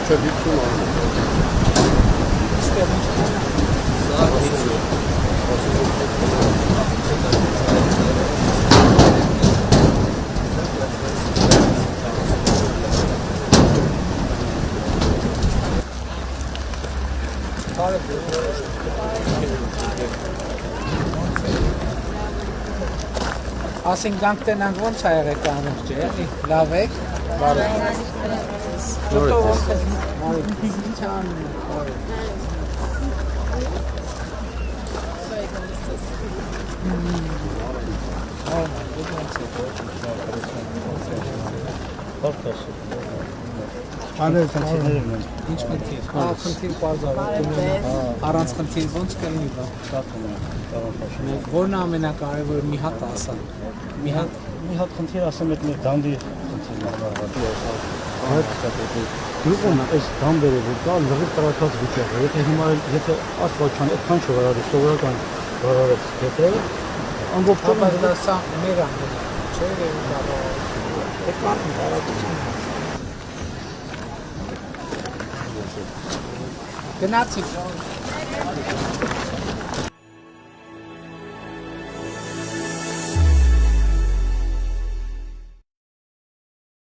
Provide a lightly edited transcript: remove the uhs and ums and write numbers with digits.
Չէ, 50 արում։ Ասենք գանք տենանք ոնց է եղեք անում ջի, լավ եք, բարը։ Շուտով ոնց է, ինչ անում եք, բարը։ Անել խնդիրներն են։ Ինչ խնդիր։ Խնդիր պարզավ, առանց խնդիր ոնց կլինի բա։ Որն է ամենակարևորը մի հատ ասա։ Մի հատ խնդիր ասեմ, այդ մեր դանդի խնդիրն է։ Գյուղում այս դամբերը որ կա, լրիվ տրակած վիճակ է։ Եթե աստված չան այդքան չվարարի, սովորական վարարեց հետը, ամբողջովին դա սա մեր ամենը, չէ՞ այդ մարդը տարածություն։ Գնացի։